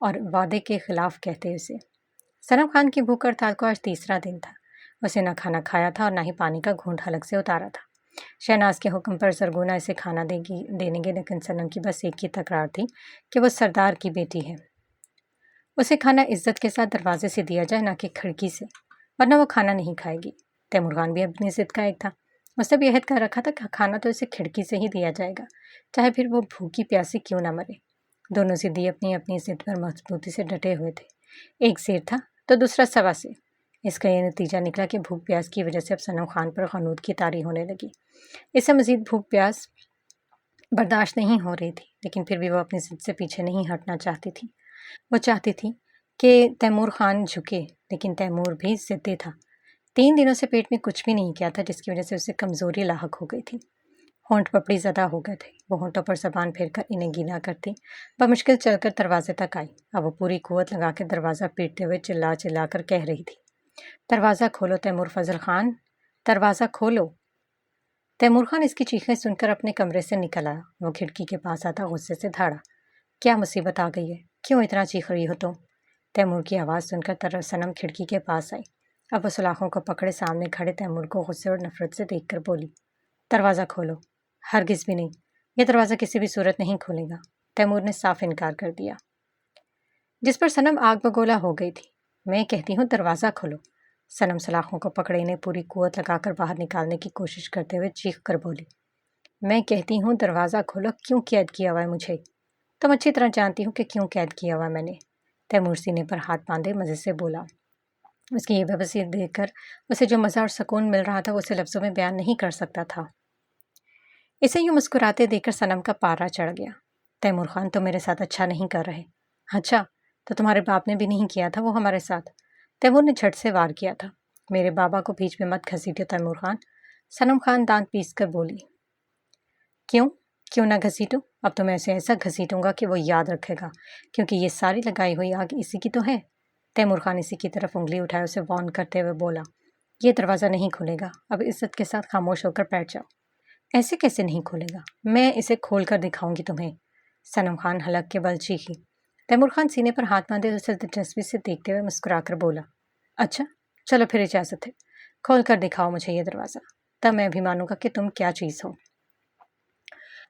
اور وعدے کے خلاف کہتے اسے۔ صنم خان کی بھوک ہڑتال کو آج تیسرا دن تھا۔ اسے نہ کھانا کھایا تھا اور نہ ہی پانی کا گھونٹ حلق سے اتارا تھا۔ شہناز کے حکم پر زرگونہ اسے کھانا دینے گی، لیکن صنم کی بس ایک ہی تکرار تھی کہ وہ سردار کی بیٹی ہے، اسے کھانا عزت کے ساتھ دروازے سے دیا جائے، نہ کہ کھڑکی سے، ورنہ وہ کھانا نہیں کھائے گی۔ تیمور خان بھی اپنی ضد کا ایک تھا۔ اس نے بھی عہد کر رکھا تھا کہ کھانا تو اسے کھڑکی سے ہی دیا جائے گا، چاہے پھر وہ بھوکی پیاسی کیوں نہ مرے۔ دونوں ضدی اپنی اپنی ضد پر مضبوطی سے ڈٹے ہوئے تھے، ایک زیر تھا تو دوسرا سوا سے۔ اس کا یہ نتیجہ نکلا کہ بھوک پیاس کی وجہ سے اب صنم خان پر غنود کی طاری ہونے لگی۔ اسے مزید بھوک پیاس برداشت نہیں ہو رہی تھی، لیکن پھر بھی وہ اپنی ضد سے پیچھے نہیں ہٹنا چاہتی تھی۔ وہ چاہتی تھی کہ تیمور خان جھکے، لیکن تیمور بھی ضدی تھا۔ 3 دنوں سے پیٹ میں کچھ بھی نہیں کیا تھا، جس کی وجہ سے اسے کمزوری لاحق ہو گئی تھی۔ ہونٹ پپڑی زدہ ہو گئے تھے، وہ ہونٹوں پر زبان پھیر کر انہیں گیلا کرتی، بمشکل چل کر دروازے تک آئی۔ اب وہ پوری قوت لگا کے دروازہ پیٹتے ہوئے چلا چلا کر کہہ رہی تھی، دروازہ کھولو تیمور فضل خان، دروازہ کھولو۔ تیمور خان اس کی چیخیں سن کر اپنے کمرے سے نکل آیا۔ وہ کھڑکی کے پاس آتا غصے سے دھاڑا، کیا مصیبت آ گئی ہے؟ کیوں اتنا چیخ رہی ہو تم؟ تیمور کی آواز سن کر صنم کھڑکی کے پاس آئی۔ اب وہ سلاخوں کو پکڑے سامنے کھڑے تیمور کو غصے اور نفرت سے دیکھ کر بولی، دروازہ کھولو۔ ہرگز بھی نہیں، یہ دروازہ کسی بھی صورت نہیں کھولے گا۔ تیمور نے صاف انکار کر دیا، جس پر صنم آگ بگولا ہو گئی تھی۔ میں کہتی ہوں دروازہ کھولو۔ صنم سلاخوں کو پکڑے انہیں پوری قوت لگا کر باہر نکالنے کی کوشش کرتے ہوئے چیخ کر بولی، میں کہتی ہوں دروازہ کھولو، کیوں قید کیا ہوا ہے مجھے؟ تم اچھی طرح جانتی ہو کہ کیوں قید کیا ہوا میں نے۔ تیمور سینے پر ہاتھ باندھے مزے سے بولا۔ اس کی یہ بے بسی دیکھ کر اسے جو مزہ اور سکون مل رہا تھا وہ اسے لفظوں میں بیان نہیں کر سکتا تھا۔ اسے یوں مسکراتے دیکھ کر صنم کا پارا چڑھ گیا۔ تیمور خان تو میرے ساتھ اچھا نہیں کر رہے۔ اچھا تو تمہارے باپ نے بھی نہیں کیا تھا وہ ہمارے ساتھ؟ تیمور نے جھٹ سے وار کیا تھا۔ میرے بابا کو بیچ میں مت گھسیٹو تیمور خان، صنم خان دانت پیس کر بولی۔ کیوں نہ گھسیٹوں؟ اب تو میں اسے ایسا گھسیٹوں گا کہ وہ یاد رکھے گا، کیونکہ یہ ساری لگائی ہوئی آگ اسی کی تو ہے۔ تیمور خان اسی کی طرف انگلی اٹھائے اسے وارن کرتے ہوئے بولا، یہ دروازہ نہیں کھلے گا، اب عزت کے ساتھ خاموش ہو کر بیٹھ جاؤ۔ ایسے کیسے نہیں کھولے گا؟ میں اسے کھول کر دکھاؤں گی تمہیں۔ صنم خان حلق کے بل چیخی۔ تیمور خان سینے پر ہاتھ باندھے اسے دلچسپی سے دیکھتے ہوئے مسکرا کر بولا، اچھا چلو پھر اجازت ہے، کھول کر دکھاؤ مجھے یہ دروازہ، تب میں بھی مانوں گا کہ تم کیا چیز ہو۔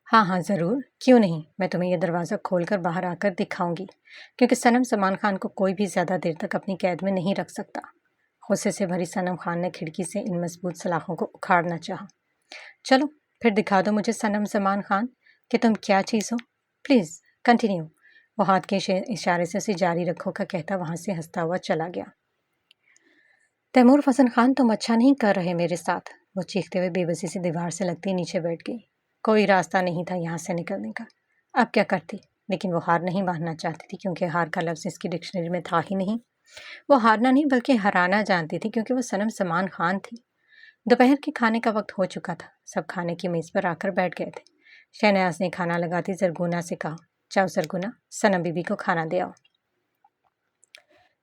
ہاں ضرور، کیوں نہیں، میں تمہیں یہ دروازہ کھول کر باہر آ کر دکھاؤں گی، کیونکہ صنم زمان خان کو کوئی بھی زیادہ دیر تک اپنی قید میں نہیں رکھ سکتا۔ غصے سے بھری صنم خان نے کھڑکی سے ان مضبوط سلاخوں کو اکھاڑنا چاہا۔ چلو پھر دکھا دو مجھے صنم زمان خان کہ تم کیا چیز ہو، پلیز کنٹینیو۔ وہ ہاتھ کے اشارے سے اسے جاری رکھو کا کہتا وہاں سے ہنستا ہوا چلا گیا۔ تیمور فضل خان تم اچھا نہیں کر رہے میرے ساتھ، وہ چیختے ہوئے بے بسی سے دیوار سے لگتی نیچے بیٹھ گئی۔ کوئی راستہ نہیں تھا یہاں سے نکلنے کا، اب کیا کرتی؟ لیکن وہ ہار نہیں ماننا چاہتی تھی، کیونکہ ہار کا لفظ اس کی ڈکشنری میں تھا ہی نہیں۔ وہ ہارنا نہیں بلکہ ہرانا جانتی تھی، کیونکہ وہ صنم زمان خان تھی۔ دوپہر کے کھانے کا وقت ہو چکا تھا، سب کھانے کی میز پر آ کر بیٹھ گئے تھے۔ شہناز نے کھانا لگاتی زرگونہ سے کہا، چاؤ زرگونہ، صنم بی بی کو کھانا دے آؤ۔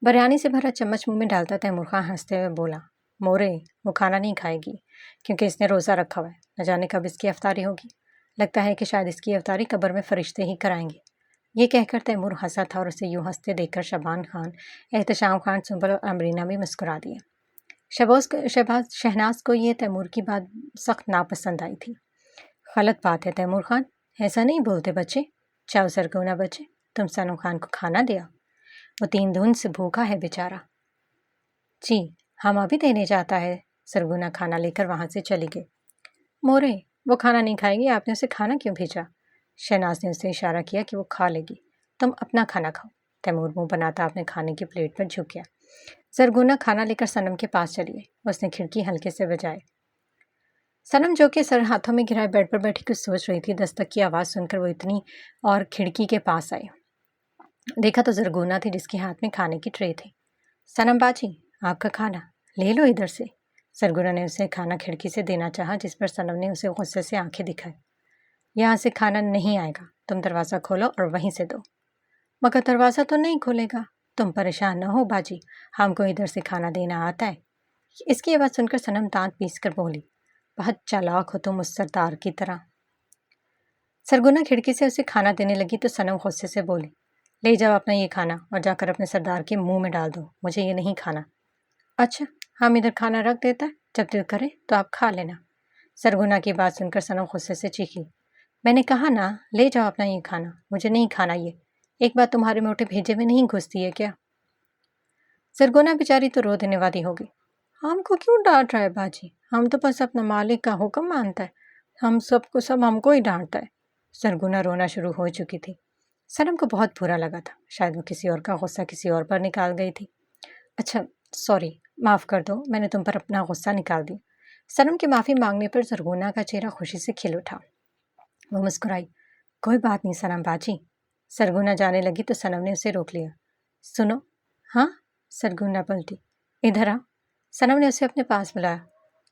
بریانی سے بھرا چمچ منہ میں ڈالتا تیمور خان ہنستے ہوئے بولا، مورے وہ کھانا نہیں کھائے گی، کیونکہ اس نے روزہ رکھا ہوا ہے، نہ جانے کب اس کی افطاری ہوگی، لگتا ہے کہ شاید اس کی افطاری قبر میں فرشتے ہی کرائیں گے۔ یہ کہہ کر تیمور ہنسا تھا اور اسے یوں ہنستے دیکھ کر شبان خان، احتشام خان، سنبل اور امرینا بھی مسکرا دیے۔ شہناز کو یہ تیمور کی بات سخت ناپسند آئی تھی۔ غلط بات ہے تیمور خان، ایسا نہیں بولتے بچے، چاؤ زرگونہ بچے، تم صنم خان کو کھانا دیا، وہ 3 دن سے بھوکا ہے بیچارہ۔ جی ہم ابھی دینے جاتا ہے۔ زرگونہ کھانا لے کر وہاں سے چلی گئی۔ مورے وہ کھانا نہیں کھائے گی، آپ نے اسے کھانا کیوں بھیجا؟ شہناز نے اسے اشارہ کیا کہ وہ کھا لے گی، تم اپنا کھانا کھاؤ۔ تیمور منہ بناتا اپنے کھانے کی پلیٹ پر جھک گیا۔ زرگونہ کھانا لے کر صنم کے پاس چلی گئی۔ اس نے کھڑکی ہلکے سے بجائی۔ صنم جو کہ سر ہاتھوں میں گرائے بیڈ پر بیٹھی کچھ سوچ رہی تھی، دستک کی آواز سن کر وہ اتنی اور کھڑکی کے پاس آئی۔ دیکھا تو زرگونہ تھی جس کے ہاتھ میں کھانے کی ٹرے تھی۔ صنم باجی آپ کا کھانا لے لو ادھر سے۔ زرگونہ نے اسے کھانا کھڑکی سے دینا چاہا، جس پر صنم نے اسے غصے سے آنکھیں دکھائی۔ یہاں سے کھانا نہیں آئے گا، تم دروازہ کھولو اور وہیں سے دو۔ مگر دروازہ تو نہیں کھولے گا۔ تم پریشان نہ ہو باجی، ہم کو ادھر سے کھانا دینا آتا ہے۔ اس کی آواز سن کر صنم دانت پیس کر بولی، بہت چالاک ہو تم اس سردار کی طرح۔ زرگونہ کھڑکی سے اسے کھانا دینے لگی تو صنم غصے سے بولی، لے جاؤ اپنا یہ کھانا اور جا کر اپنے سردار کے منہ میں ڈال دو، مجھے یہ نہیں کھانا۔ اچھا، ہم ادھر کھانا رکھ دیتا ہے، جب دل کرے تو آپ کھا لینا۔ سرگنا کی بات سن کر صنم غصے سے چیخی، میں نے کہا نا لے جاؤ اپنا یہ کھانا، مجھے نہیں کھانا یہ، ایک بات تمہارے موٹے بھیجے میں نہیں گھستی ہے کیا؟ سرگنا بیچاری تو رو دینے والی ہوگی، ہم کو کیوں ڈانٹ رہا ہے باجی؟ ہم تو بس اپنا مالک کا حکم مانتا ہے، سب ہم کو ہی ڈانٹتا ہے۔ سرگنا رونا شروع ہو چکی تھی۔ صنم کو بہت برا لگا تھا، شاید وہ کسی اور کا غصہ کسی اور پر نکال گئی تھی۔ اچھا سوری، معاف کر دو، میں نے تم پر اپنا غصہ نکال دیا۔ صنم کے معافی مانگنے پر سرگنا کا چہرہ خوشی سے کھل اٹھا۔ وہ مسکرائی، کوئی بات نہیں صنم باجی۔ سرگنا جانے لگی تو صنم نے اسے روک لیا۔ سنو۔ ہاں؟ سرگنا پلٹی، ادھر آ۔ صنم نے اسے اپنے پاس بلایا۔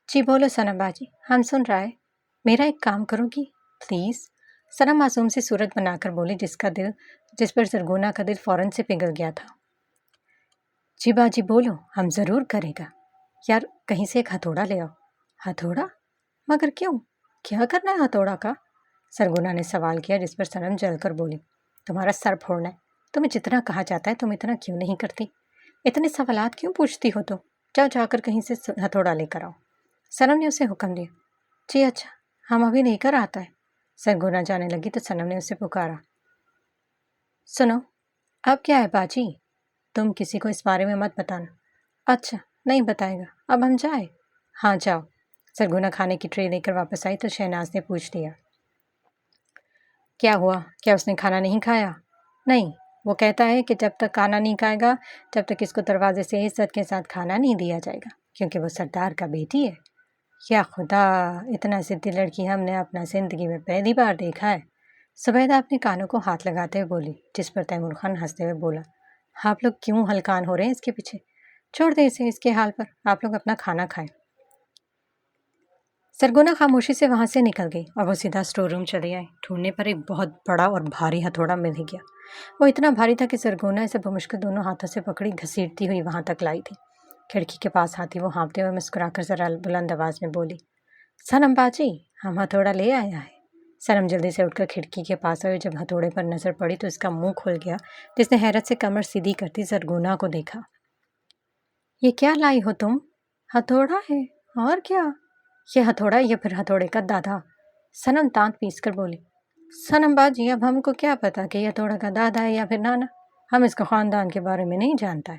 جی بولو صنم باجی، ہم سن رہا ہے۔ میرا ایک کام کرو گی پلیز؟ صنم معصوم سی صورت بنا کر بولی، جس پر سرگنا کا دل فوراً سے پگھل گیا تھا۔ جی باجی بولو، ہم ضرور کرے گا۔ یار کہیں سے ایک ہتھوڑا لے آؤ۔ ہتھوڑا؟ مگر کیوں؟ کیا کرنا ہے ہتھوڑا کا؟ سرگنا نے سوال کیا، جس پر صنم جل کر بولی، تمہارا سر پھوڑنا ہے۔ تمہیں جتنا کہا جاتا ہے تم اتنا کیوں نہیں کرتی؟ اتنے سوالات کیوں پوچھتی ہو تو؟ جا کر کہیں سے ہتھوڑا لے کر آؤ۔ صنم نے اسے حکم دیا۔ جی اچھا، ہم ابھی لے کر آتا ہے۔ سرگنا جانے لگی تو صنم نے اسے پکارا۔ سنو، اب کیا ہے باجی؟ تم کسی کو اس بارے میں مت بتانا۔ اچھا، نہیں بتائے گا، اب ہم جائیں؟ ہاں جاؤ۔ سرگنا کھانے کی ٹرے لے کر واپس آئی تو شہناز نے پوچھ لیا، کیا ہوا؟ کیا اس نے کھانا نہیں کھایا؟ نہیں، وہ کہتا ہے کہ جب تک کھانا نہیں کھائے گا جب تک اس کو دروازے سے عزت کے ساتھ کھانا نہیں دیا جائے گا، کیونکہ وہ سردار کا بیٹی ہے۔ یا خدا، اتنا ضدی لڑکی ہم نے اپنا زندگی میں پہلی بار دیکھا ہے۔ زبیدہ اپنے کانوں کو ہاتھ لگاتے ہوئے بولی، جس پر تیمور خان ہنستے ہوئے بولا، آپ لوگ کیوں ہلکان ہو رہے ہیں اس کے پیچھے؟ چھوڑ دیں اسے اس کے حال پر، آپ لوگ اپنا کھانا کھائیں۔ سرگنا خاموشی سے وہاں سے نکل گئی اور وہ سیدھا اسٹور روم چلی آئی۔ ڈھونڈنے پر ایک بہت بڑا اور بھاری ہتھوڑا مل ہی گیا۔ وہ اتنا بھاری تھا کہ سرگنا اسے بمشکل دونوں ہاتھوں سے پکڑی گھسیٹتی ہوئی وہاں تک لائی تھی۔ کھڑکی کے پاس آتی وہ ہانپتے ہوئے مسکرا کر ذرا بلند آواز میں بولی، صنم باجی، ہم ہتھوڑا لے آیا ہے۔ صنم جلدی سے اٹھ کر کھڑکی کے پاس آئی، جب ہتھوڑے پر نظر پڑی تو اس کا منہ کھل گیا، جس نے حیرت سے کمر سیدھی کرتی سرگنا کو دیکھا۔ یہ کیا لائی ہو تم؟ ہتھوڑا ہے، اور کیا؟ یہ ہتھوڑا یا پھر ہتھوڑے کا دادا؟ صنم دانت پیس کر بولی۔ صنم باجی، اب ہم کو کیا پتا کہ یہ ہتھوڑا کا دادا ہے یا پھر نانا؟ ہم اس کے خاندان کے بارے میں نہیں جانتا ہے۔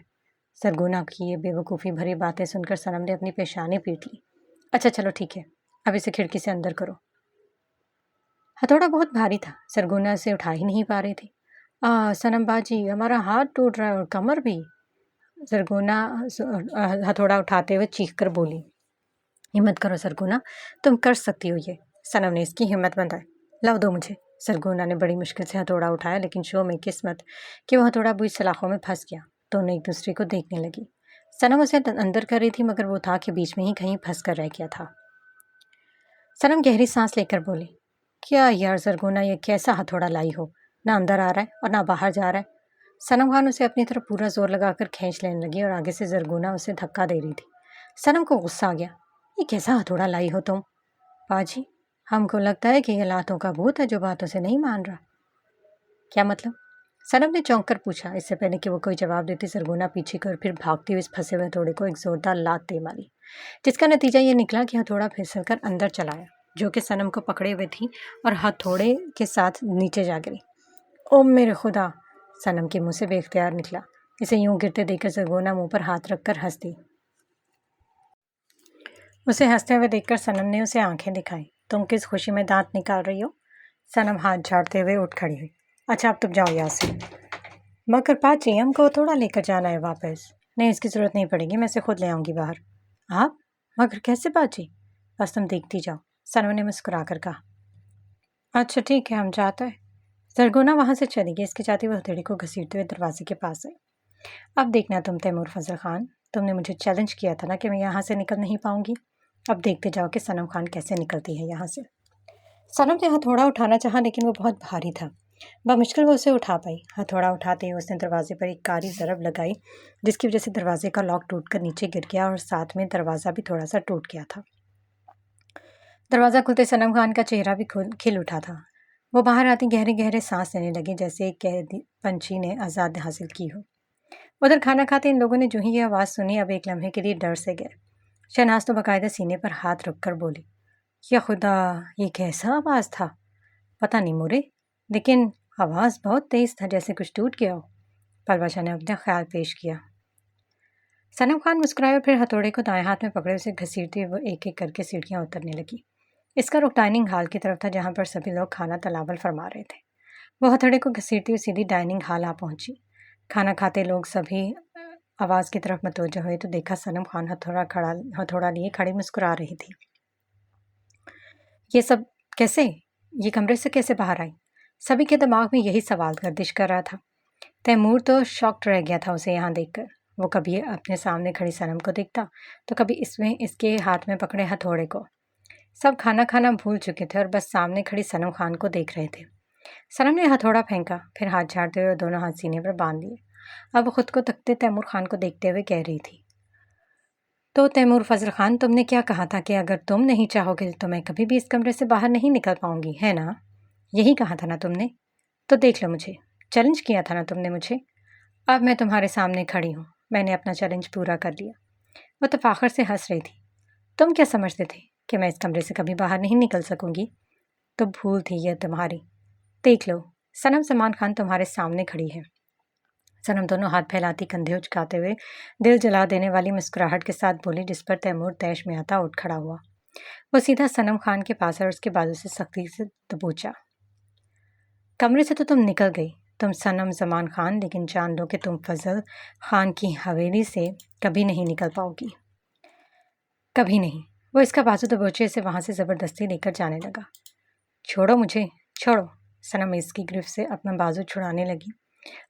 سرگنا کی یہ بے وقوفی بھری باتیں سن کر صنم نے اپنی پیشانی پیٹ لی۔ اچھا چلو ٹھیک ہے، اب اسے کھڑکی سے اندر کرو۔ ہتھوڑا بہت بھاری تھا، سرگنا اسے اٹھا ہی نہیں پا رہی تھی۔ صنم باجی، ہمارا ہاتھ ٹوٹ رہا ہے اور کمر بھی۔ سرگنا ہتھوڑا اٹھاتے ہوئے چیخ کر بولی۔ ہمت کرو سرگنا، تم کر سکتی ہو یہ۔ صنم نے اس کی ہمت بندھائی۔ لاؤ دو مجھے۔ سرگنا نے بڑی مشکل سے ہتھوڑا اٹھایا، لیکن شو میں قسمت کہ وہ ہتھوڑا بوئی سلاخوں میں پھنس گیا۔ دونوں ایک دوسرے کو دیکھنے لگی۔ صنم اسے اندر کر رہی تھی، مگر وہ تھا کہ بیچ میں ہی کہیں پھنس کر رہ گیا تھا۔ صنم گہری سانس لے کر بولی، کیا یار سرگنا، یہ کیسا ہتھوڑا لائی ہو؟ نہ اندر آ رہا ہے اور نہ باہر جا رہا ہے۔ صنم خان اسے اپنی طرف پورا زور لگا کر کھینچ لینے لگی اور آگے سے سرگنا اسے دھکا دے رہی تھی۔ صنم کو غصہ آ گیا، یہ کیسا ہتھوڑا لائی ہو تم؟ باجی، ہم کو لگتا ہے کہ یہ لاتوں کا بھوت ہے جو باتوں سے نہیں مان رہا۔ کیا مطلب؟ صنم نے چونک کر پوچھا۔ اس سے پہلے کہ وہ کوئی جواب دیتی، سرگنا پیچھے کی اور پھر بھاگتے ہوئے اس پھنسے ہوئے ہتھوڑے کو ایک زوردار لات دے ماری، جس کا نتیجہ یہ نکلا کہ ہتھوڑا پھسل کر اندر چلا آیا، جو کہ صنم کو پکڑے ہوئے تھی اور ہتھوڑے کے ساتھ نیچے جا گری۔ او میرے خدا! صنم کے منہ سے بے اختیار نکلا۔ اسے یوں گرتے دیکھ کر سرگنا منہ پر ہاتھ رکھ کر ہنس دی۔ اسے ہنستے ہوئے دیکھ کر صنم نے اسے آنکھیں دکھائی۔ تم کس خوشی میں دانت نکال رہی ہو؟ صنم ہاتھ جھاڑتے ہوئے اٹھ کھڑی ہوئی۔ اچھا اب تم جاؤ یہاں سے۔ مگر باجی، ہم کو تھوڑا لے کر جانا ہے واپس۔ نہیں، اس کی ضرورت نہیں پڑے گی، میں اسے خود لے آؤں گی باہر۔ آپ؟ مگر کیسے باجی؟ بس تم دیکھتی جاؤ، صنم نے مسکرا کر کہا۔ اچھا ٹھیک ہے، ہم جاتا ہے۔ سرگنا وہاں سے چلی گئی۔ اس کے جاتے وہ ہتھوڑے کو گھسیٹتے ہوئے دروازے کے پاس آئی۔ اب دیکھنا تم تیمور فضل خان، تم نے مجھے چیلنج کیا تھا نا کہ میں یہاں سے نکل نہیں پاؤں گی۔ اب دیکھتے جاؤ کہ صنم خان کیسے نکلتی ہے یہاں سے۔ صنم نے ہتھوڑا اٹھانا چاہا، لیکن وہ بہت بھاری تھا۔ بمشکل وہ اسے اٹھا پائی۔ ہتھوڑا اٹھاتے ہی اس نے دروازے پر ایک کاری ضرب لگائی، جس کی وجہ سے دروازے کا لاک ٹوٹ کر نیچے گر گیا اور ساتھ میں دروازہ بھی تھوڑا سا ٹوٹ گیا تھا۔ دروازہ کھلتے صنم خان کا چہرہ بھی کھل اٹھا تھا۔ وہ باہر آتی گہرے گہرے سانس لینے لگے جیسے ایک قیدی پنچھی نے آزاد حاصل کی ہو۔ ادھر کھانا کھاتے ان لوگوں نے جو ہی یہ آواز سنی اب ایک لمحے کے لیے ڈر سے گئے۔ شہناز تو باقاعدہ سینے پر ہاتھ رکھ کر بولی، یا خدا، یہ کیسا آواز تھا؟ پتہ نہیں مورے، لیکن آواز بہت تیز تھا، جیسے کچھ ٹوٹ گیا ہو۔ پلواشا نے اپنا خیال پیش کیا۔ صنم خان مسکرائے اور پھر ہتھوڑے کو دائیں ہاتھ میں پکڑے اسے گھسیٹتے وہ ایک ایک کر کے سیڑھیاں اترنے لگی۔ اس کا رخ ڈائننگ ہال کی طرف تھا جہاں پر سبھی لوگ کھانا تناول فرما رہے تھے۔ وہ ہتھوڑے کو گھسیٹتی ہوئی سیدھی ڈائننگ ہال آ پہنچی۔ کھانا کھاتے لوگ سبھی آواز کی طرف متوجہ ہوئے تو دیکھا صنم خان ہتھوڑا لیے کھڑی مسکرا رہی تھی۔ یہ سب کیسے؟ یہ کمرے سے کیسے باہر آئی؟ سبھی کے دماغ میں یہی سوال گردش کر رہا تھا۔ تیمور تو شاکڈ رہ گیا تھا اسے یہاں دیکھ کر۔ وہ کبھی اپنے سامنے کھڑی صنم کو دیکھتا تو کبھی اس کے ہاتھ میں پکڑے ہتھوڑے کو۔ سب کھانا کھانا بھول چکے تھے اور بس سامنے کھڑی صنم خان کو دیکھ رہے تھے۔ صنم نے ہتھوڑا پھینکا، پھر ہاتھ جھاڑتے ہوئے دونوں ہاتھ سینے پر باندھ لیے۔ اب وہ خود کو تکتے تیمور خان کو دیکھتے ہوئے کہہ رہی تھی، تو تیمور فضل خان، تم نے کیا کہا تھا کہ اگر تم نہیں چاہو گے تو میں کبھی بھی اس کمرے سے باہر نہیں نکل پاؤں گی، ہے نا؟ یہی کہا تھا نا تم نے؟ تو دیکھ لو مجھے، چیلنج کیا تھا نا تم نے مجھے۔ اب میں تمہارے سامنے کھڑی ہوں، میں نے اپنا چیلنج پورا کر لیا۔ وہ تفاخر سے ہنس رہی تھی۔ تم کیا سمجھتے تھے کہ میں اس کمرے سے کبھی باہر نہیں نکل سکوں گی؟ تو بھول تھی یہ تمہاری۔ دیکھ لو، صنم زمان خان تمہارے سامنے کھڑی ہے۔ صنم دونوں ہاتھ پھیلاتی کندھے اچکاتے ہوئے دل جلا دینے والی مسکراہٹ کے ساتھ بولی، جس پر تیمور طیش میں آتا اٹھ کھڑا ہوا۔ وہ سیدھا صنم خان کے پاس اور اس کے بازو سے سختی سے دبوچا۔ کمرے سے تو تم نکل گئی، تم صنم زمان خان، لیکن جان لو کہ تم فضل خان کی حویلی سے کبھی نہیں نکل پاؤ گی، کبھی نہیں۔ وہ اس کا بازو دبوچے سے وہاں سے زبردستی لے کر جانے لگا۔ چھوڑو مجھے، چھوڑو۔ صنم اس کی گرفت سے اپنا بازو چھڑانے لگی،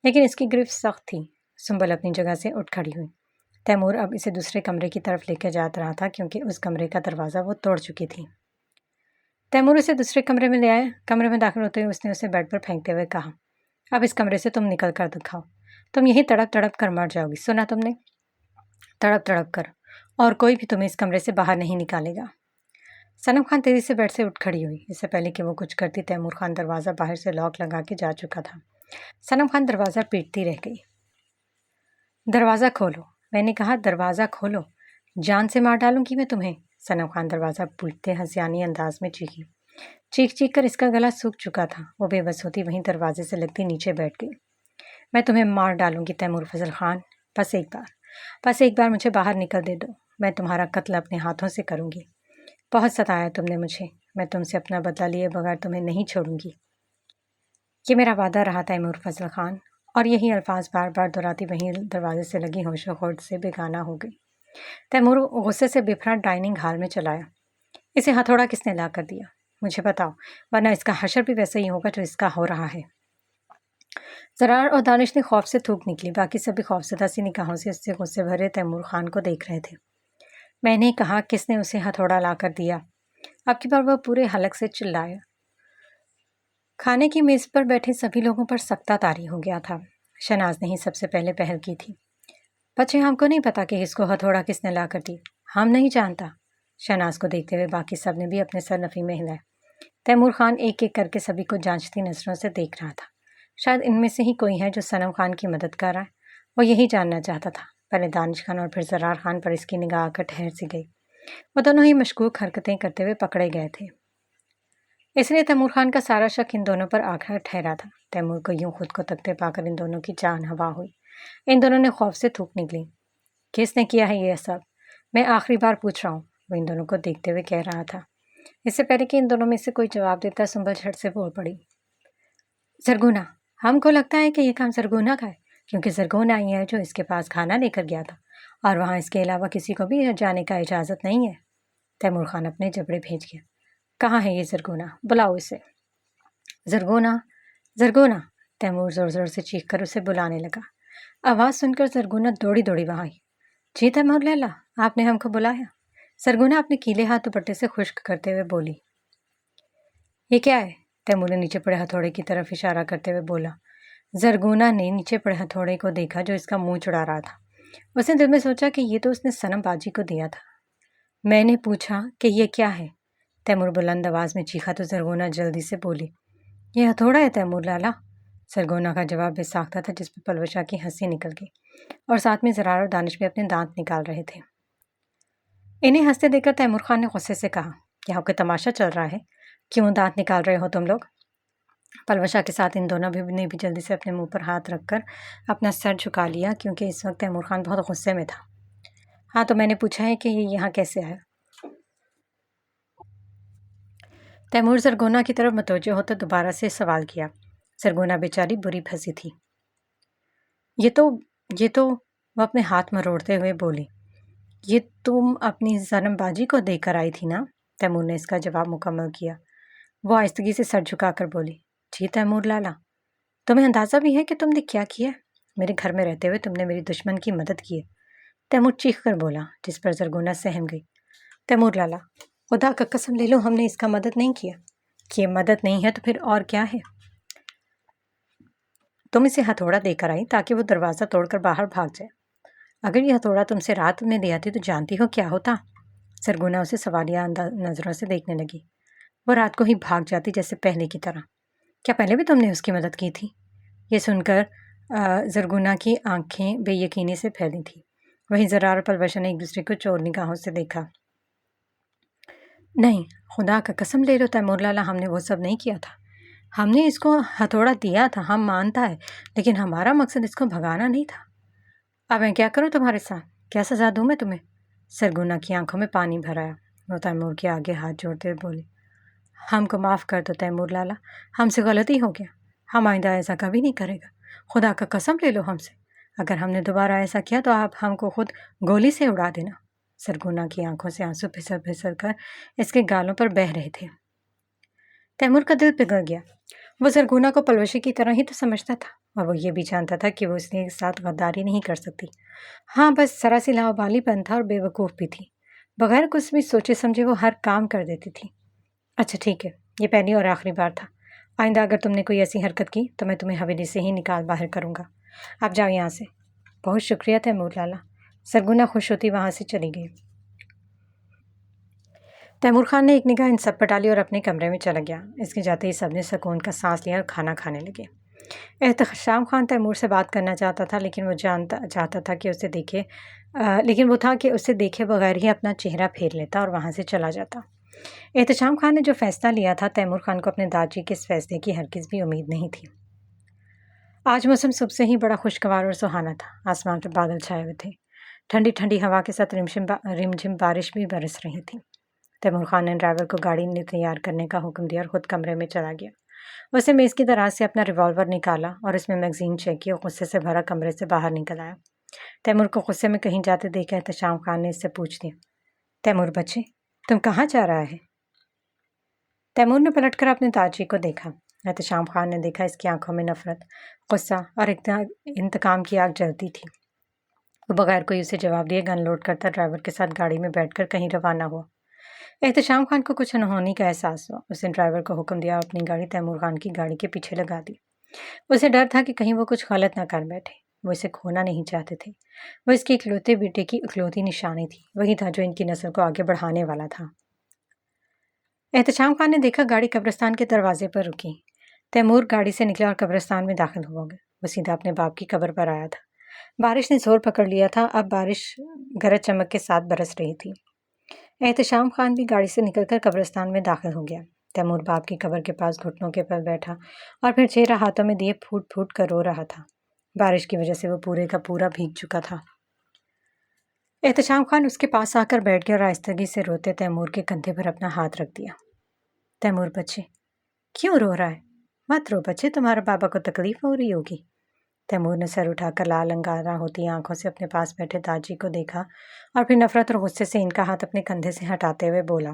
لیکن اس کی گرفت سخت تھی۔ سنبل اپنی جگہ سے اٹھ کھڑی ہوئی۔ تیمور اب اسے دوسرے کمرے کی طرف لے کے جاتا رہا تھا کیونکہ اس کمرے کا دروازہ وہ توڑ چکی تھی۔ تیمور اسے دوسرے کمرے میں لے آیا۔ کمرے میں داخل ہوتے ہوئے اس نے اسے بیڈ پر پھینکتے ہوئے کہا، اب اس کمرے سے تم نکل کر دکھاؤ، تم یہی تڑپ تڑپ کر مر جاؤ گی، سنا تم نے؟ تڑپ تڑپ کر، اور کوئی بھی تمہیں اس کمرے سے باہر نہیں نکالے گا۔ صنم خان تیزی سے بیڈ سے اٹھ کھڑی ہوئی۔ اس سے پہلے کہ وہ کچھ کرتی تیمور خان دروازہ باہر سے لاک لگا کے جا چکا تھا۔ صنم خان دروازہ پیٹتی رہ گئی۔ دروازہ کھولو، میں نے کہا دروازہ کھولو، جان سے مار ڈالوں گی میں تمہیں۔ صنم خان دروازہ پیٹتے ہنسیانی انداز میں چیخی۔ چیخ چیخ کر اس کا گلا سوکھ چکا تھا۔ وہ بے بس ہوتی وہیں دروازے سے لگتی نیچے بیٹھ گئی۔ میں تمہیں مار ڈالوں گی تیمور فضل خان، بس ایک بار مجھے باہر نکل دے دو، میں تمہارا قتل اپنے ہاتھوں سے کروں گی۔ بہت ستایا تم نے مجھے، میں تم سے اپنا بدلہ لیے بغیر تمہیں نہیں چھوڑوں گی۔ یہ میرا وعدہ رہا تیمور فضل خان، اور یہی الفاظ بار بار دہراتی وہیں دروازے سے لگی ہوش و خرد سے بیگانہ ہو گئی۔ تیمور غصے سے بفرا ڈائننگ ہال میں چلایا۔ اسے ہتھوڑا کس نے لا کر دیا؟ مجھے بتاؤ، ورنہ اس کا حشر بھی ویسا ہی ہوگا جو اس کا ہو رہا ہے۔ زرار اور دانش نے خوف سے تھوک نکلی۔ باقی سبھی خوفزدہ سی نگاہوں سے اس سے غصے بھرے تیمور خان کو دیکھ رہے تھے۔ میں نے کہا کس نے اسے ہتھوڑا لا کر دیا؟ اب کی بار وہ پورے حلق سے چلایا۔ کھانے کی میز پر بیٹھے سبھی لوگوں پر سکتہ طاری ہو گیا تھا۔ شہناز نے ہی سب سے پہلے پہل کی تھی۔ بچے، ہم کو نہیں پتا کہ اس کو ہتھوڑا کس نے لا کر دی، ہم نہیں جانتا۔ شہناز کو دیکھتے ہوئے باقی سب نے بھی اپنے سر نفی میں ہلائے۔ تیمور خان ایک ایک کر کے سبھی کو جانچتی نظروں سے دیکھ رہا تھا۔ شاید ان میں سے ہی کوئی ہے جو صنم خان کی مدد کر رہا ہے۔ وہ یہی جاننا چاہتا تھا۔ پہلے دانش خان اور پھر زرار خان پر اس کی نگاہ آ کر ٹھہر سی گئی۔ وہ دونوں ہی مشکوک حرکتیں کرتے ہوئے پکڑے گئے تھے، اس لیے تیمور خان کا سارا شک ان دونوں پر آ کر ٹھہرا تھا۔ تیمور کو یوں خود کو تکتے پا کر ان دونوں کی جان ہوا ہوئی۔ ان دونوں نے خوف سے تھوک نکلی۔ کس نے کیا ہے یہ سب؟ میں آخری بار پوچھ رہا ہوں، وہ ان دونوں کو دیکھتے ہوئے کہہ رہا تھا۔ اس سے پہلے کہ ان دونوں میں سے کوئی جواب دیتا، سنبل جھٹ سے بول پڑی، زرگونا۔ ہم کو لگتا ہے کہ یہ کام زرگونا کا ہے، کیونکہ زرگونا ہی ہے جو اس کے پاس کھانا لے کر گیا تھا، اور وہاں اس کے علاوہ کسی کو بھی جانے کا اجازت نہیں ہے۔ تیمور خان اپنے جبڑے بھیج گیا۔ کہاں ہے یہ زرگونا؟ بلاؤ اسے۔ زرگونا، زرگونا، تیمور زور زور سے چیخ کر اسے بلانے لگا۔ آواز سن کر زرگونا دوڑی دوڑی وہاں آئی۔ جی تیمور لیلا، آپ نے ہم کو بلایا؟ زرگونا اپنے کیلے ہاتھ دوپٹے سے خشک کرتے ہوئے بولی۔ یہ کیا ہے؟ تیمور نے نیچے پڑے ہتھوڑے کی طرف اشارہ کرتے ہوئے بولا۔ زرگونا نے نیچے پڑے ہتھوڑے کو دیکھا جو اس کا منہ چڑھا رہا تھا۔ اس نے دل میں سوچا کہ یہ تو اس نے صنم باجی کو دیا تھا۔ میں نے پوچھا کہ یہ کیا ہے؟ تیمور بلند آواز میں چیخا تو زرگونا جلدی سے بولی، یہ ہتھوڑا ہے تیمور لالا؟ سرگونا کا جواب بے ساختہ تھا، جس پہ پلوشا کی ہنسی نکل گئی اور ساتھ میں زرار اور دانش بھی اپنے دانت نکال رہے تھے۔ انہیں ہنستے دیکھ کر تیمور خان نے غصے سے کہا، یہاں کوئی تماشا چل رہا ہے؟ کیوں دانت نکال رہے ہو تم لوگ؟ پلوشا کے ساتھ ان دونوں نے بھی جلدی سے اپنے منہ پر ہاتھ رکھ کر اپنا سر جھکا لیا، کیونکہ اس وقت تیمور خان بہت غصے میں تھا۔ ہاں تو میں نے پوچھا ہے کہ یہ یہاں کیسے آیا؟ تیمور زرگونا کی طرف متوجہ ہوتا دوبارہ سے سوال کیا۔ زرگونا بیچاری بری پھنسی تھی۔ یہ تو وہ اپنے ہاتھ مروڑتے ہوئے بولی، یہ تم اپنی ظلم بازی کو دے کر آئی تھی نا؟ تیمور نے اس کا جواب مکمل کیا۔ وہ آہستگی سے سر جھکا کر بولی، جی تیمور لالا، تمہیں اندازہ بھی ہے کہ تم نے کیا کیا؟ میرے گھر میں رہتے ہوئے تم نے میری دشمن کی مدد کی ہے۔ تیمور چیخ کر بولا، جس پر زرگونا سہم گئی۔ تیمور لالا، خدا کا قسم لے لو ہم نے اس کا مدد نہیں کیا۔ کہ یہ مدد نہیں ہے تو پھر اور کیا ہے؟ تم اسے ہتھوڑا دے کر آئی تاکہ وہ دروازہ توڑ کر باہر بھاگ جائے۔ اگر یہ ہتھوڑا تم سے رات میں دیا تھی تو جانتی ہو کیا ہوتا؟ زرگونا اسے سوالیہ نظروں سے دیکھنے لگی۔ وہ رات کو ہی بھاگ جاتی جیسے پہلے کی طرح۔ کیا پہلے بھی تم نے اس کی مدد کی تھی؟ یہ سن کر زرگونا کی آنکھیں بے یقینی سے پھیلی تھیں۔ وہیں زرار اور پلوشا نے ایک دوسرے کو چور نگاہوں سے دیکھا۔ نہیں، خدا کا قسم لے لو تیمور لالا، ہم نے وہ سب نہیں کیا تھا۔ ہم نے اس کو ہتھوڑا دیا تھا، ہم مانتا ہے، لیکن ہمارا مقصد اس کو بھگانا نہیں تھا۔ اب میں کیا کروں تمہارے ساتھ؟ کیا سزا دوں میں تمہیں؟ سرگونا کی آنکھوں میں پانی بھر آیا۔ وہ تیمور کے آگے ہاتھ جوڑتے ہوئے بولی، ہم کو معاف کر دو تیمور لالا، ہم سے غلطی ہو گیا، ہم آئندہ ایسا کبھی نہیں کرے گا، خدا کا قسم لے لو ہم سے، اگر ہم نے دوبارہ ایسا کیا تو آپ ہم کو خود گولی سے اڑا دینا۔ سرگونا کی آنکھوں سے آنسو پھسل پھسل کر اس کے گالوں پر بہہ رہے تھے۔ تیمور کا دل پگھل گیا۔ وہ زرگونا کو پلوشی کی طرح ہی تو سمجھتا تھا، اور وہ یہ بھی جانتا تھا کہ وہ اس کے ساتھ غداری نہیں کر سکتی۔ ہاں بس ذرا سی لاوبالی پن تھا اور بے وقوف بھی تھی۔ بغیر کچھ بھی سوچے سمجھے وہ ہر کام کر دیتی تھی۔ اچھا ٹھیک ہے، یہ پہلی اور آخری بار تھا، آئندہ اگر تم نے کوئی ایسی حرکت کی تو میں تمہیں حویلی سے ہی نکال باہر کروں گا۔ آپ جاؤ یہاں سے۔ بہت شکریہ تیمور لالا۔ سرگونا خوش ہوتی وہاں سے چلی گئی۔ تیمور خان نے ایک نگاہ ان سب پر ڈالی اور اپنے کمرے میں چلا گیا۔ اس کے جاتے ہی سب نے سکون کا سانس لیا اور کھانا کھانے لگے۔ احتشام خان تیمور سے بات کرنا چاہتا تھا، لیکن وہ چاہتا تھا کہ اسے دیکھے بغیر ہی اپنا چہرہ پھیر لیتا اور وہاں سے چلا جاتا۔ احتشام خان نے جو فیصلہ لیا تھا، تیمور خان کو اپنے داجی کے اس فیصلے کی ہرگز بھی امید نہیں تھی۔ آج موسم صبح سے ہی بڑا خوشگوار اور سہانا تھا۔ آسمان پر بادل چھائے ہوئے تھے، ٹھنڈی ٹھنڈی ہوا کے ساتھ رمجھم بارش بھی برس رہی تھی۔ تیمور خان نے ڈرائیور کو گاڑی تیار کرنے کا حکم دیا اور خود کمرے میں چلا گیا۔ اسے میز کی دراز سے اپنا ریوالور نکالا اور اس میں میگزین چیک کی اور غصے سے بھرا کمرے سے باہر نکل آیا۔ تیمور کو غصے میں کہیں جاتے دیکھا احتشام خان نے اس سے پوچھ دیا، تیمور بچے، تم کہاں جا رہا ہے؟ تیمور نے پلٹ کر اپنے داجی کو دیکھا۔ احتشام خان نے دیکھا اس کی آنکھوں میں نفرت، غصہ اور انتقام کی آگ جلتی تھی۔ وہ بغیر کوئی اسے جواب دیے گن لوڈ کرتا ڈرائیور کے ساتھ گاڑی میں بیٹھ کر کہیں روانہ ہوا۔ احتشام خان کو کچھ انہونی کا احساس ہوا۔ اس نے ڈرائیور کو حکم دیا اور اپنی گاڑی تیمور خان کی گاڑی کے پیچھے لگا دی۔ اسے ڈر تھا کہ کہیں وہ کچھ غلط نہ کر بیٹھے۔ وہ اسے کھونا نہیں چاہتے تھے۔ وہ اس کے اکلوتے بیٹے کی اکلوتی نشانی تھی، وہی تھا جو ان کی نسل کو آگے بڑھانے والا تھا۔ احتشام خان نے دیکھا گاڑی قبرستان کے دروازے پر رکی۔ تیمور گاڑی سے نکلا اور قبرستان میں داخل ہو گیا۔ وہ سیدھا اپنے باپ کی قبر پر آیا تھا۔ بارش نے زور پکڑ لیا تھا، اب بارش گرج چمک کے ساتھ برس رہی تھی۔ احتشام خان بھی گاڑی سے نکل کر قبرستان میں داخل ہو گیا۔ تیمور باپ کی قبر کے پاس گھٹنوں کے پاس بیٹھا اور پھر چہرہ ہاتھوں میں دیے پھوٹ پھوٹ کر رو رہا تھا۔ بارش کی وجہ سے وہ پورے کا پورا بھیگ چکا تھا۔ احتشام خان اس کے پاس آ کر بیٹھ گیا اور آہستگی سے روتے تیمور کے کندھے پر اپنا ہاتھ رکھ دیا۔ تیمور بچے، کیوں رو رہا ہے؟ مت رو بچے، تمہارے بابا کو تکلیف ہو رہی ہوگی۔ تیمور نے سر اٹھا کر لال انگارہ ہوتی آنکھوں سے اپنے پاس بیٹھے داجی کو دیکھا اور پھر نفرت اور غصے سے ان کا ہاتھ اپنے کندھے سے ہٹاتے ہوئے بولا،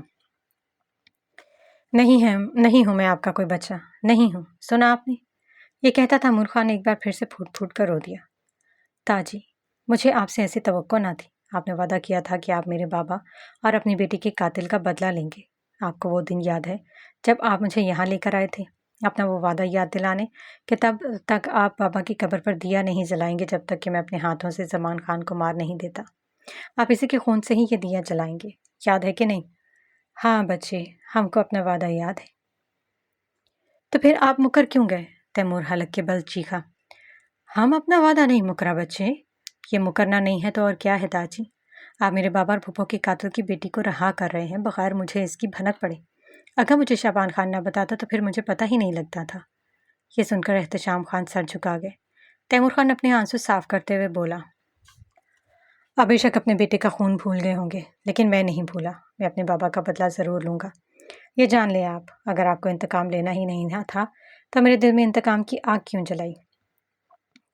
نہیں ہوں میں آپ کا کوئی بچہ، نہیں ہوں، سنا آپ نے؟ یہ کہتا تیمور خان نے ایک بار پھر سے پھوٹ پھوٹ کر رو دیا۔ تاجی، مجھے آپ سے ایسی توقع نہ تھی۔ آپ نے وعدہ کیا تھا کہ آپ میرے بابا اور اپنی بیٹی کے قاتل کا بدلہ لیں گے۔ آپ کو وہ دن یاد ہے جب آپ مجھے یہاں لے کر آئے تھے، اپنا وہ وعدہ یاد دلانے کہ تب تک آپ بابا کی قبر پر دیا نہیں جلائیں گے جب تک کہ میں اپنے ہاتھوں سے زمان خان کو مار نہیں دیتا۔ آپ اسی کے خون سے ہی یہ دیا جلائیں گے، یاد ہے کہ نہیں؟ ہاں بچے، ہم کو اپنا وعدہ یاد ہے۔ تو پھر آپ مکر کیوں گئے؟ تیمور حلق کے بل چیخا۔ ہم اپنا وعدہ نہیں مکرا بچے، یہ مکرنا نہیں ہے تو اور کیا ہے داجی؟ آپ میرے بابا اور پھپھو کے قاتل کی بیٹی کو رہا کر رہے ہیں بغیر مجھے اس کی بھنک پڑے۔ اگر مجھے شعبان خان نہ بتاتا تو پھر مجھے پتہ ہی نہیں لگتا تھا۔ یہ سن کر احتشام خان سر جھکا گئے۔ تیمور خان اپنے آنسو صاف کرتے ہوئے بولا، آپ بے شک اپنے بیٹے کا خون بھول گئے ہوں گے، لیکن میں نہیں بھولا۔ میں اپنے بابا کا بدلہ ضرور لوں گا۔ یہ جان لیں آپ، اگر آپ کو انتقام لینا ہی نہیں تھا تو میرے دل میں انتقام کی آگ کیوں جلائی؟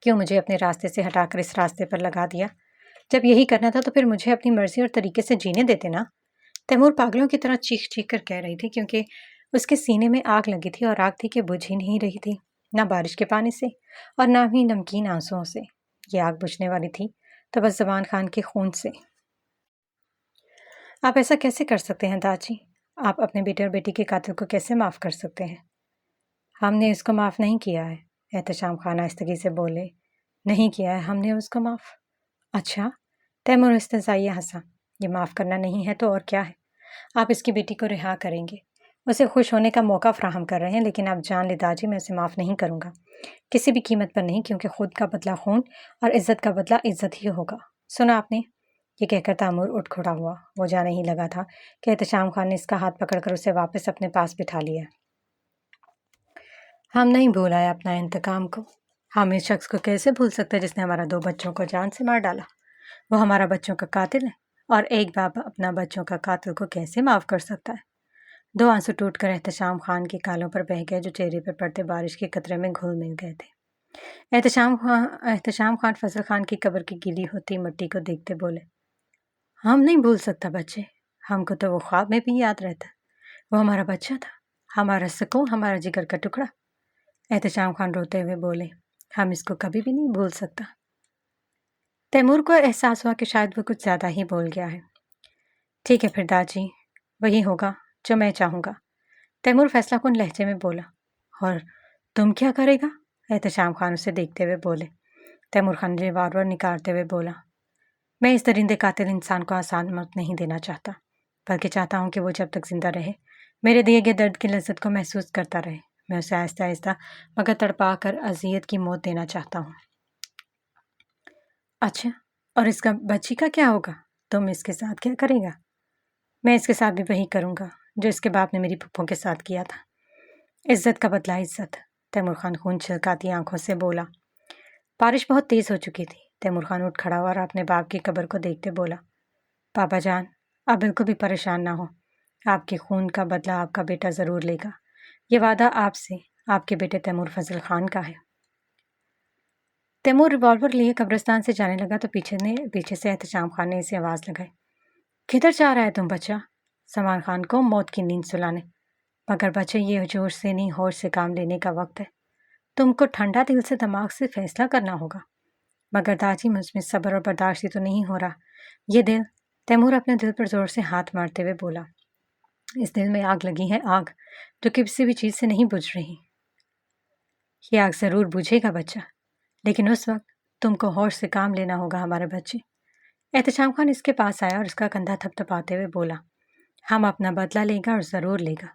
کیوں مجھے اپنے راستے سے ہٹا کر اس راستے پر لگا دیا؟ جب یہی کرنا تھا تو پھر مجھے اپنی مرضی اور طریقے سے جینے دیتے نا۔ تیمور پاگلوں کی طرح چیخ چیخ کر کہہ رہی تھی، کیونکہ اس کے سینے میں آگ لگی تھی، اور آگ تھی کہ بجھ ہی نہیں رہی تھی، نہ بارش کے پانی سے اور نہ ہی نمکین آنسوؤں سے۔ یہ آگ بجھنے والی تھی تو بس زبان خان کے خون سے۔ آپ ایسا کیسے کر سکتے ہیں داجی؟ آپ اپنے بیٹے اور بیٹی کے قاتل کو کیسے معاف کر سکتے ہیں؟ ہم نے اس کو معاف نہیں کیا ہے، احتشام خان آہستگی سے بولے۔ نہیں کیا ہے ہم نے اس کو معاف؟ اچھا، تیمور استہزائیہ ہنسا۔ یہ معاف کرنا نہیں ہے تو اور کیا ہے؟ آپ اس کی بیٹی کو رہا کریں گے، اسے خوش ہونے کا موقع فراہم کر رہے ہیں، لیکن آپ جان لے داجی، میں اسے معاف نہیں کروں گا، کسی بھی قیمت پر نہیں، کیونکہ خود کا بدلہ خون اور عزت کا بدلہ عزت ہی ہوگا۔ سنا آپ نے؟ یہ کہہ کر تیمور اٹھ کھڑا ہوا۔ وہ جانے ہی لگا تھا کہ احتشام خان نے اس کا ہاتھ پکڑ کر اسے واپس اپنے پاس بٹھا لیا۔ ہم نہیں بھولائے اپنا انتقام کو۔ ہم اس شخص کو کیسے بھول سکتے جس نے ہمارا 2 بچوں کو جان سے مار ڈالا؟ وہ ہمارا بچوں کا قاتل ہے، اور ایک باپ اپنا بچوں کا قاتل کو کیسے معاف کر سکتا ہے؟ 2 آنسو ٹوٹ کر احتشام خان کے گالوں پر بہہ گئے، جو چہرے پر پڑتے بارش کے قطرے میں گھل مل گئے تھے۔ احتشام خان فضل خان کی قبر کی گیلی ہوتی مٹی کو دیکھتے بولے، ہم نہیں بھول سکتا بچے، ہم کو تو وہ خواب میں بھی یاد رہتا، وہ ہمارا بچہ تھا، ہمارا سکون، ہمارا جگر کا ٹکڑا۔ احتشام خان روتے ہوئے بولے، ہم اس کو کبھی بھی نہیں بھول سکتا۔ تیمور کو احساس ہوا کہ شاید وہ کچھ زیادہ ہی بول گیا ہے۔ ٹھیک ہے پھر داجی، وہی ہوگا جو میں چاہوں گا، تیمور فیصلہ کن لہجے میں بولا۔ اور تم کیا کرے گا؟ احتشام خان اسے دیکھتے ہوئے بولے۔ تیمور خان ریوالور نکالتے ہوئے بولا، میں اس درندے قاتل انسان کو آسان موت نہیں دینا چاہتا، بلکہ چاہتا ہوں کہ وہ جب تک زندہ رہے میرے دیے گئے درد کی لذت کو محسوس کرتا رہے۔ میں اسے آہستہ آہستہ مگر تڑپا کر اذیت کی موت دینا چاہتا ہوں۔ اچھا، اور اس کا بچی کا کیا ہوگا؟ تم اس کے ساتھ کیا کرے گا؟ میں اس کے ساتھ بھی وہی کروں گا جو اس کے باپ نے میری پھپھوں کے ساتھ کیا تھا۔ عزت کا بدلہ عزت، تیمور خان خون چھلکاتی آنکھوں سے بولا۔ بارش بہت تیز ہو چکی تھی۔ تیمور خان اٹھ کھڑا ہوا اور اپنے باپ کی قبر کو دیکھتے بولا، پاپا جان، آپ بالکل بھی پریشان نہ ہو، آپ کے خون کا بدلہ آپ کا بیٹا ضرور لے گا۔ یہ وعدہ آپ سے، آپ کے بیٹے تیمور فضل خان کا ہے۔ تیمور ریوالور لیے قبرستان سے جانے لگا تو پیچھے سے احتشام خان نے اسے آواز لگائی، کدھر جا رہا ہے تم بچہ؟ سلمان خان کو موت کی نیند سلانے۔ مگر بچے، یہ جوش سے نہیں ہوش سے کام لینے کا وقت ہے، تم کو ٹھنڈا دل سے دماغ سے فیصلہ کرنا ہوگا۔ مگر داجی، مجھ میں صبر اور برداشت ہی تو نہیں ہو رہا۔ یہ دل، تیمور اپنے دل پر زور سے ہاتھ مارتے ہوئے بولا، اس دل میں آگ لگی ہے، آگ جو کسی بھی چیز سے نہیں بجھ رہی۔ یہ آگ ضرور بجھے گا بچہ، لیکن اس وقت تم کو ہوش سے کام لینا ہوگا ہمارے بچے۔ احتشام خان اس کے پاس آیا اور اس کا کندھا تھپ تھپاتے ہوئے بولا، ہم اپنا بدلہ لے گا اور ضرور لے گا،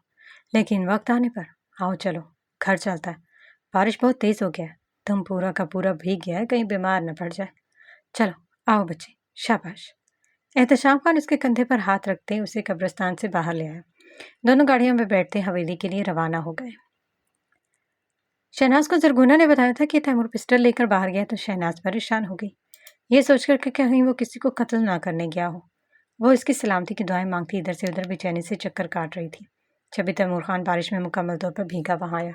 لیکن وقت آنے پر آؤ چلو گھر چلتا ہے، بارش بہت تیز ہو گیا ہے، تم پورا کا پورا بھیگ گیا ہے، کہیں بیمار نہ پڑ جائے، چلو آؤ بچے، شاباش۔ احتشام خان اس کے کندھے پر ہاتھ رکھتے اسے قبرستان سے باہر لے آیا۔ دونوں گاڑیوں میں بیٹھتے حویلی کے لیے روانہ ہو گئے۔ شہناز کو زرگونہ نے بتایا تھا کہ تیمور پسٹل لے کر باہر گیا تو شہناز پریشان ہو گئی، یہ سوچ کر کہ کہیں وہ کسی کو قتل نہ کرنے گیا ہو۔ وہ اس کی سلامتی کی دعائیں مانگتی ادھر سے ادھر بے چینی سے چکر کاٹ رہی تھی۔ جبھی تیمور خان بارش میں مکمل طور پر بھیگا وہاں آیا۔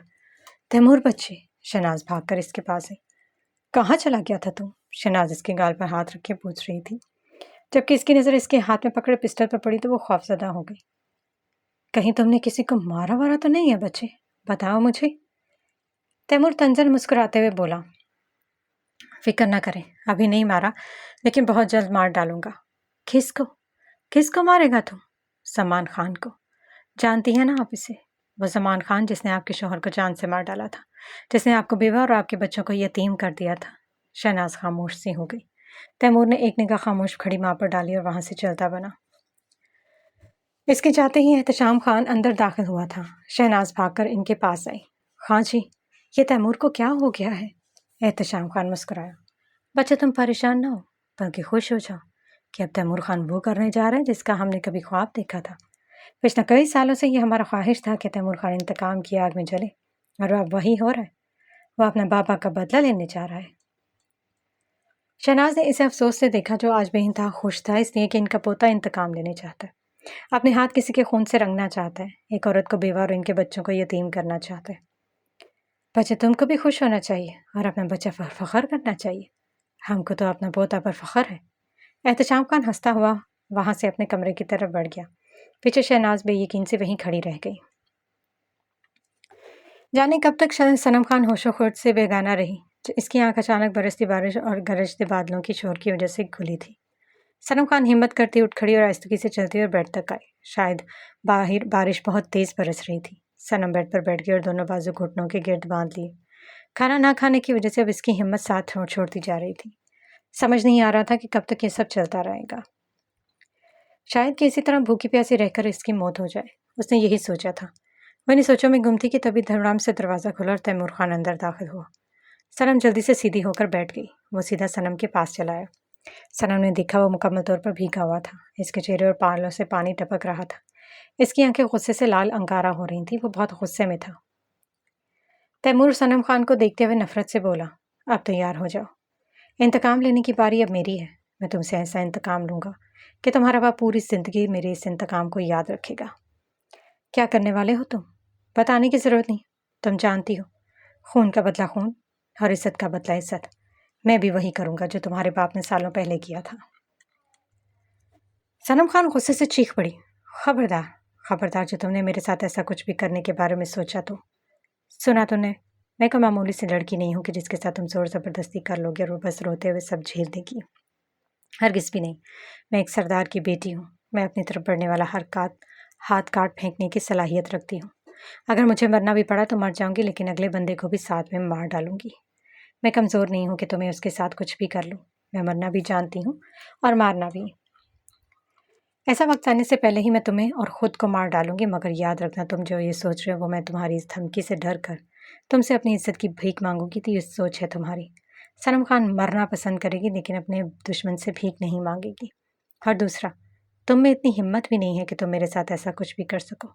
تیمور بچے، شہناز بھاگ کر اس کے پاس آئی۔ کہاں چلا گیا تھا تم؟ شہناز اس کے گال پر ہاتھ رکھ کے پوچھ رہی تھی، جبکہ اس کی نظر اس کے ہاتھ میں پکڑے پسٹل پر پڑی تو وہ خوفزدہ ہو گئی۔ کہیں تم نے کسی کو مارا وارا تو نہیں ہے بچے؟ بتاؤ مجھے۔ تیمور طنزاً مسکراتے ہوئے بولا، فکر نہ کریں، ابھی نہیں مارا، لیکن بہت جلد مار ڈالوں گا۔ کس کو مارے گا تم؟ سلمان خان کو۔ جانتی ہے نا آپ اسے؟ وہ سلمان خان جس نے آپ کے شوہر کو جان سے مار ڈالا تھا، جس نے آپ کو بیوہ اور آپ کے بچوں کو یتیم کر دیا تھا۔ شہناز خاموش سی ہو گئی۔ تیمور نے ایک نگاہ خاموش کھڑی ماں پر ڈالی اور وہاں سے چلتا بنا۔ اس کے جاتے ہی احتشام خان اندر داخل ہوا تھا۔ شہناز بھاگ کر ان کے پاس آئی۔ ہاں جی، یہ تیمور کو کیا ہو گیا ہے؟ احتشام خان مسکرایا۔ بچے تم پریشان نہ ہو بلکہ خوش ہو جاؤ کہ اب تیمور خان وہ کرنے جا رہے ہیں جس کا ہم نے کبھی خواب دیکھا تھا۔ پچھلے کئی سالوں سے یہ ہمارا خواہش تھا کہ تیمور خان انتقام کی آگ میں جلے، اور اب وہی ہو رہا ہے۔ وہ اپنے بابا کا بدلہ لینے جا رہا ہے۔ شہناز نے اسے افسوس سے دیکھا جو آج بے انتہا خوش تھا اس لیے کہ ان کا پوتا انتقام لینے چاہتا ہے، اپنے ہاتھ کسی کے خون سے رنگنا چاہتا ہے، ایک عورت کو بیوہ اور ان کے بچوں کو یتیم کرنا چاہتا ہے۔ بچے تم کو بھی خوش ہونا چاہیے اور اپنا بچہ پر فخر کرنا چاہیے، ہم کو تو اپنا پوتا پر فخر ہے۔ احتشام خان ہنستا ہوا وہاں سے اپنے کمرے کی طرف بڑھ گیا۔ پیچھے شہناز بے یقین سے وہیں کھڑی رہ گئی۔ جانے کب تک صنم خان ہوش و خرد سے بیگانہ رہی، اس کی آنکھ اچانک برستی بارش اور گرجتے بادلوں کی شور کی وجہ سے کھلی تھی۔ صنم خان ہمت کرتی اٹھ کھڑی اور آہستگی سے چلتی اور بیڈ تک آئی۔ شاید باہر بارش بہت تیز برس رہی تھی۔ صنم بیڈ پر بیٹھ گئی اور دونوں بازو گھٹنوں کے گرد باندھ لیے۔ کھانا نہ کھانے کی وجہ سے اب اس کی ہمت ساتھ چھوڑتی جا رہی تھی۔ سمجھ نہیں آ رہا تھا کہ کب تک یہ سب چلتا رہے گا۔ شاید کہ اسی طرح بھوکی پیاسی رہ کر اس کی موت ہو جائے، اس نے یہی سوچا تھا۔ وہ انہیں سوچوں میں گم تھی کہ تبھی دھڑام سے دروازہ کھلا اور تیمور خان اندر داخل ہوا۔ صنم جلدی سے سیدھی ہو کر بیٹھ گئی۔ وہ سیدھا صنم کے پاس چلا آیا۔ صنم نے دیکھا وہ مکمل طور پر بھیگا ہوا تھا، اس کے چہرے اور بالوں سے پانی ٹپک رہا تھا، اس کی آنکھیں غصے سے لال انگارہ ہو رہی تھیں، وہ بہت غصے میں تھا۔ تیمور صنم خان کو دیکھتے ہوئے نفرت سے بولا، اب تیار ہو جاؤ، انتقام لینے کی باری اب میری ہے۔ میں تم سے ایسا انتقام لوں گا کہ تمہارا باپ پوری زندگی میرے اس انتقام کو یاد رکھے گا۔ کیا کرنے والے ہو تم؟ بتانے کی ضرورت نہیں، تم جانتی ہو، خون کا بدلہ خون اور عزت کا بدلہ عزت۔ میں بھی وہی کروں گا جو تمہارے باپ نے سالوں پہلے کیا تھا۔ صنم خان غصے سے چیخ پڑی، خبردار، خبردار، جو تم نے میرے ساتھ ایسا کچھ بھی کرنے کے بارے میں سوچا تو۔ سنا تو نے، میں کوئی معمولی سی لڑکی نہیں ہوں کہ جس کے ساتھ تم زور زبردستی کر لوگے اور وہ بس روتے ہوئے سب جھیل دے گی۔ ہرگز بھی نہیں، میں ایک سردار کی بیٹی ہوں، میں اپنی طرف بڑھنے والا ہر ہاتھ کاٹ پھینکنے کی صلاحیت رکھتی ہوں۔ اگر مجھے مرنا بھی پڑا تو مر جاؤں گی، لیکن اگلے بندے کو بھی ساتھ میں مار ڈالوں گی۔ میں کمزور نہیں ہوں کہ تمہیں اس کے ساتھ کچھ بھی کر لوں، میں مرنا بھی جانتی ہوں اور مارنا بھی۔ ایسا وقت آنے سے پہلے ہی میں تمہیں اور خود کو مار ڈالوں گی، مگر یاد رکھنا تم جو یہ سوچ رہے ہو وہ میں تمہاری اس دھمکی سے ڈر کر تم سے اپنی عزت کی بھیک مانگوں گی، تو یہ سوچ ہے تمہاری۔ صنم خان مرنا پسند کرے گی لیکن اپنے دشمن سے بھیک نہیں مانگے گی۔ اور دوسرا، تم میں اتنی ہمت بھی نہیں ہے کہ تم میرے ساتھ ایسا کچھ بھی کر سکو۔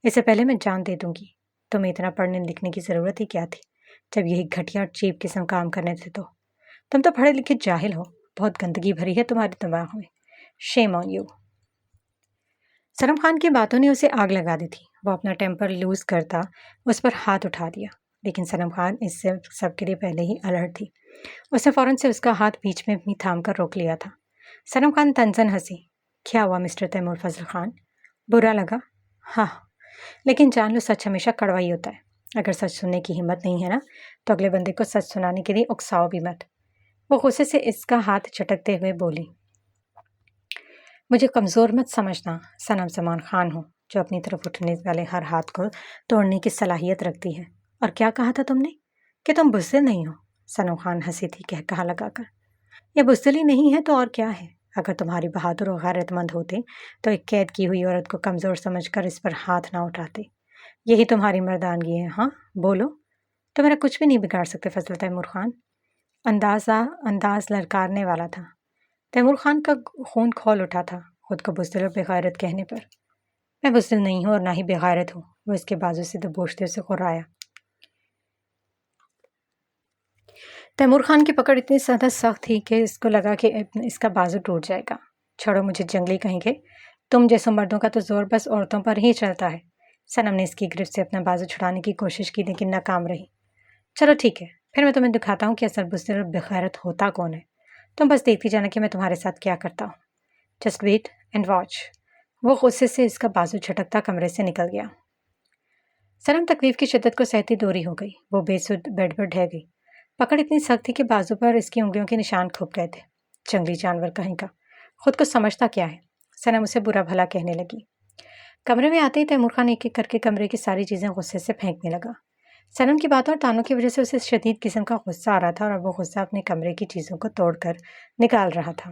اس سے پہلے میں جان دے دوں گی، تمہیں اتنا پڑھنے لکھنے کی ضرورت ہی کیا تھی جب یہی گھٹیا اور چیپ قسم کام کرنے تھے تو۔ تم تو پڑھے لکھے جاہل ہو، بہت گندگی بھری ہے تمہارے دماغ میں، شیم آن یو۔ صنم خان کی باتوں نے اسے آگ لگا دی تھی۔ وہ اپنا ٹیمپر لوز کرتا اس پر ہاتھ اٹھا دیا، لیکن صنم خان اس سے سب کے لیے پہلے ہی الرٹ تھی۔ اس نے فوراً سے اس کا ہاتھ بیچ میں بھی تھام کر روک لیا تھا۔ صنم خان طنزاً ہنسی، کیا ہوا مسٹر تیمور فضل خان؟ برا لگا؟ ہاں، لیکن جان لو سچ ہمیشہ کڑوا ہی ہوتا ہے۔ اگر سچ سننے کی ہمت نہیں ہے نا تو اگلے بندے کو سچ سنانے کے لیے اکساؤ بھی مت۔ وہ غصے سے اس کا ہاتھ چٹکتے ہوئے بولی، مجھے کمزور مت سمجھنا، صنم زمان خان ہوں جو اپنی طرف اٹھنے والے ہر ہاتھ کو توڑنے کی صلاحیت رکھتی ہے۔ اور کیا کہا تھا تم نے؟ کہ تم بزدل نہیں ہو؟ صنم خان ہنسی تھی کہا لگا کر، یہ بزدلی نہیں ہے تو اور کیا ہے؟ اگر تمہاری بہادر و غیرت مند ہوتے تو ایک قید کی ہوئی عورت کو کمزور سمجھ کر اس پر ہاتھ نہ اٹھاتے۔ یہی تمہاری مردانگی ہے، ہاں بولو، تو میرا کچھ بھی نہیں بگاڑ سکتے فضل تیمور خان۔ انداز للکارنے والا تھا۔ تیمور خان کا خون کھول اٹھا تھا خود کو بزدل اور بغیرت کہنے پر۔ میں بزدل نہیں ہوں اور نہ ہی بغیرت ہوں، وہ اس کے بازو سے دبوچتے سے غرایا۔ تیمور خان کی پکڑ اتنی زیادہ سخت تھی کہ اس کو لگا کہ اس کا بازو ٹوٹ جائے گا۔ چھوڑو مجھے جنگلی کہیں گے، تم جیسے مردوں کا تو زور بس عورتوں پر ہی چلتا ہے۔ صنم نے اس کی گرفت سے اپنا بازو چھڑانے کی کوشش کی لیکن ناکام رہی۔ چلو ٹھیک ہے، پھر میں تمہیں دکھاتا ہوں کہ اصل بزدل اور بغیرت ہوتا کون ہے۔ تم بس دیکھتی جانا کہ میں تمہارے ساتھ کیا کرتا ہوں۔ Just wait and watch. وہ غصے سے اس کا بازو چھٹکتا کمرے سے نکل گیا۔ صنم تکلیف کی شدت کو سہتی دوری ہو گئی، وہ بے سود بیڈ پر ڈھہ گئی۔ پکڑ اتنی سخت تھی کہ بازو پر اس کی انگلیوں کے نشان کھپ گئے تھے۔ جنگلی جانور کہیں کا، خود کو سمجھتا کیا ہے؟ صنم اسے برا بھلا کہنے لگی۔ کمرے میں آتے ہی تیمور خان ایک ایک کر کے کمرے کی ساری چیزیں غصے سے پھینکنے لگا۔ صنم کی باتوں اور تانوں کی وجہ سے اسے شدید قسم کا غصہ آ رہا تھا اور وہ غصہ اپنے کمرے کی چیزوں کو توڑ کر نکال رہا تھا۔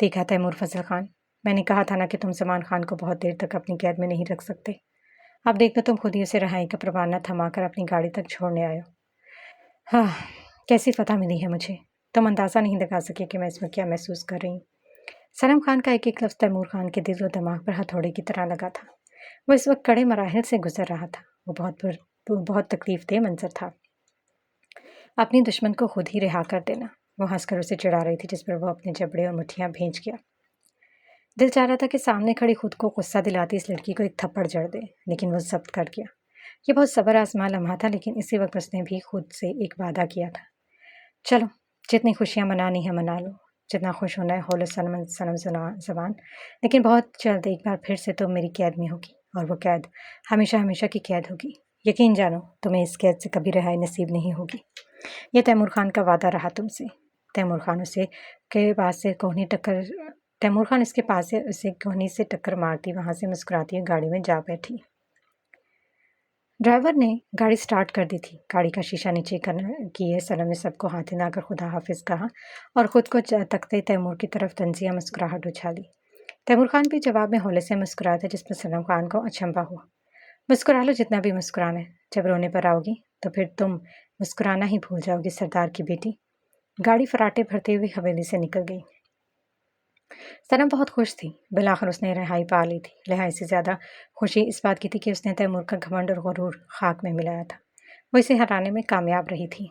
دیکھا تیمور فضل خان، میں نے کہا تھا نا کہ تم زمان خان کو بہت دیر تک اپنی قید میں نہیں رکھ سکتے۔ اب دیکھ لو تم خود ہی اسے رہائی کا پروانہ تھما کر اپنی گاڑی تک چھوڑنے آئے ہو۔ ہاں، کیسی فتح ملی ہے مجھے، تم اندازہ نہیں لگا سکے کہ میں اس میں کیا محسوس کر رہی ہوں۔ سلام خان کا ایک ایک لفظ تیمور خان کے دل و دماغ پر ہتھوڑے کی طرح لگا تھا۔ وہ اس وقت کڑے مراحل سے گزر رہا تھا۔ وہ بہت تکلیف دہ منظر تھا۔ اپنی دشمن کو خود ہی رہا کر دینا۔ وہ ہنس کر اسے چڑھا رہی تھی، جس پر وہ اپنے جبڑے اور مٹھیاں بھینچ گیا۔ دل چاہ رہا تھا کہ سامنے کھڑی خود کو غصہ دلاتی اس لڑکی کو ایک تھپڑ جڑ دے، لیکن وہ ضبط کر گیا۔ یہ بہت صبر آزما لمحہ تھا، لیکن اسی وقت اس نے بھی خود سے ایک وعدہ کیا تھا، چلو جتنی خوشیاں منانی ہے منا لو، جتنا خوش ہونا ہے ہو لو سنم زبان، لیکن بہت جلد ایک بار پھر سے تم میری قید میں ہوگی، اور وہ قید ہمیشہ ہمیشہ کی قید ہوگی۔ یقین جانو تمہیں اس قید سے کبھی رہائی نصیب نہیں ہوگی۔ یہ تیمور خان کا وعدہ رہا تم سے۔ تیمور خان اس کے پاس سے اسے کوہنی سے ٹکر مارتی وہاں سے مسکراتی ہوئی گاڑی میں جا بیٹھی۔ ڈرائیور نے گاڑی سٹارٹ کر دی تھی۔ گاڑی کا شیشہ نیچے کیے سلم نے سب کو ہاتھ ہلا کر خدا حافظ کہا اور خود کو تکتے تیمور کی طرف تنزیہ مسکراہٹ اچھالی۔ تیمور خان بھی جواب میں ہولے سے مسکرایا تھا، جس پر سلم خان کو اچنبھا ہوا۔ مسکرا لو جتنا بھی مسکرانا ہے، جب رونے پر آؤ گی تو پھر تم مسکرانا ہی بھول جاؤ گی سردار کی بیٹی۔ گاڑی فراٹے بھرتے ہوئے حویلی سے نکل گئی۔ سنم بہت خوش تھی، بالآخر اس نے رہائی پا لی تھی۔ رہائی سے زیادہ خوشی اس بات کی تھی کہ اس نے تیمور کا گھمنڈ اور غرور خاک میں ملایا تھا۔ وہ اسے ہرانے میں کامیاب رہی تھی۔